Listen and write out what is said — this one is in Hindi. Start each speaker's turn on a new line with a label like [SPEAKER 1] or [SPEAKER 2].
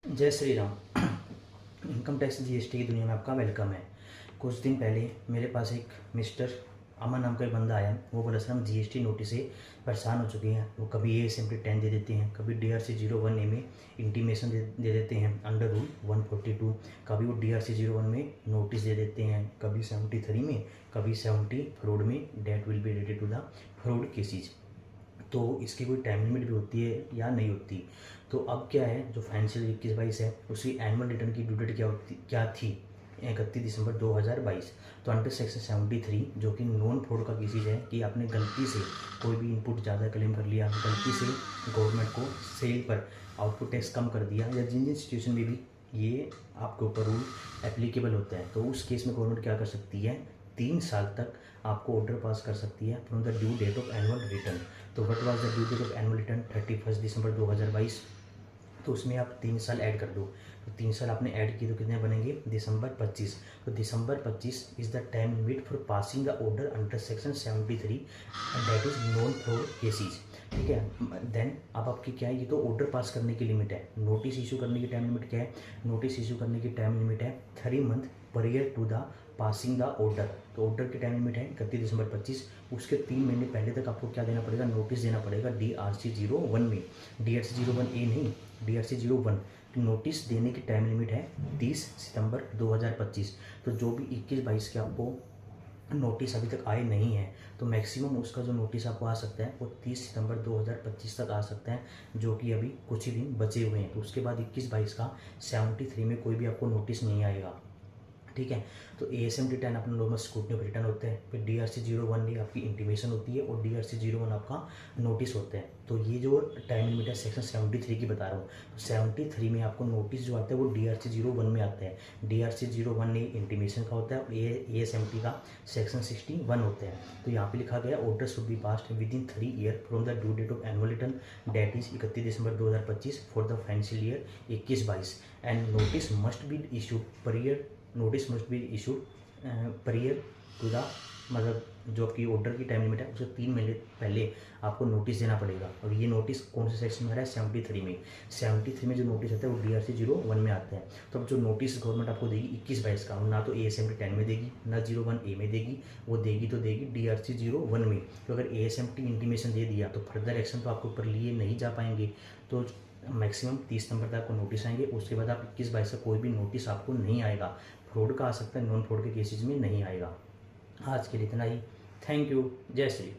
[SPEAKER 1] जय Shri Ram. Income tax GST की दुनिया में आपका वेलकम है। कुछ दिन पहले मेरे पास एक मिस्टर अमन नाम का एक बंदा आया। वो बोला सर हम जीएसटी नोटिस से परेशान हो चुके हैं। वो कभी ये सिंपली 10 दे देते हैं, कभी DRC 01A में इंटीमेशन दे देते हैं अंडर रूल 142, कभी वो DRC 01 में नोटिस दे देते हैं, कभी 73 में, कभी 70 फ्रॉड में, date will be related to the fraud cases. तो इसकी कोई टाइम लिमिट भी होती है या नहीं होती। तो अब क्या है, जो फाइनेंशियल 21-22 है उसकी एनुअल रिटर्न की ड्यू डेट क्या थी 31 दिसंबर 2022। तो अंडर सेक्शन 73 जो कि नॉन फ्रॉड का केसेज है कि आपने गलती से कोई भी इनपुट ज़्यादा क्लेम कर लिया, गलती से गवर्नमेंट को सेल पर आउटपुट टैक्स कम कर दिया, या जिन जिन सिचुएशन में भी ये आपके ऊपर रूल एप्लीकेबल होता है, तो उस केस में गवर्नमेंट क्या कर सकती है, 3 साल तक आपको ऑर्डर पास कर सकती है from the due date of annual return. तो what was the due date of annual return 31 December 2022। तो उसमें आप 3 साल ऐड कर दो। तो 3 साल आपने ऐड किए तो कितने बनेंगे, दिसंबर 25। तो दिसंबर 25 is the time limit for passing the order under section 73 and that is non fraud cases. ठीक है। देन अब आपकी क्या है, ये तो ऑर्डर पास करने की लिमिट है। नोटिस इशू करने की टाइम लिमिट क्या है, नोटिस इशू करने की टाइम लिमिट है 3 month period to the passing the order. तो ऑर्डर की टाइम लिमिट है 31 दिसंबर 25। उसके 3 महीने पहले तक आपको क्या देना पड़ेगा, नोटिस देना पड़ेगा DRC 01 में, DRC 01A नहीं, DRC 01। नोटिस देने की टाइम लिमिट है 30 सितंबर 2025। तो जो भी 21-22 के आपको नोटिस अभी तक आए नहीं है, तो मैक्सिमम उसका जो नोटिस आपको आ सकता है वो 30 सितंबर 2025 तक आ सकता है, जो कि अभी कुछ ही दिन बचे हुए हैं। तो उसके बाद 21-22 का 73 में कोई भी आपको नोटिस नहीं आएगा। ठीक है। तो ASMT 10 अपना नॉर्मल स्क्रूटनी ऑफ रिटर्न होते हैं, फिर DRC 01 भी आपकी इंटीमेशन होती है और DRC 01 आपका नोटिस होता है। तो ये जो टाइम लिमिट है सेक्शन 73 की बता रहा हूँ। तो 73 में आपको नोटिस जो आता है वो DRC 01 में आता है। DRC 01 ये इंटीमेशन का होता है और ASMT का सेक्शन 61 होता है। तो यहाँ पे लिखा गया order should be passed within 3 year from the due date of annual return date is 31 December 2025 for the financial year 21-22 and notice must be issued period, notice must be issued period to the, मतलब जो आपकी ऑर्डर की टाइम लिमिट है उससे 3 महीने पहले आपको नोटिस देना पड़ेगा। और ये नोटिस कौन से सेक्शन में आ रहा है, 73 में। 73 में जो नोटिस आता है वो DRC 01 में आता है। तो अब जो नोटिस गवर्नमेंट आपको देगी 21-22 का, ना तो ASMT 10 में देगी, ना 01A में देगी, वो देगी तो देगी DRC 01 में। तो अगर ASMT इंटीमेशन दे दिया तो फर्दर एक्शन तो आपके ऊपर लिए नहीं जा पाएंगे। तो मैक्सिमम 30 सितंबर तक आपको नोटिस आएंगे। उसके बाद आप 21-22 का कोई भी नोटिस आपको नहीं आएगा। फ्रॉड का आ सकता है, नॉन फ्रॉड के केसेज में नहीं आएगा। आज के लिए इतना ही। Thank you. जय श्री।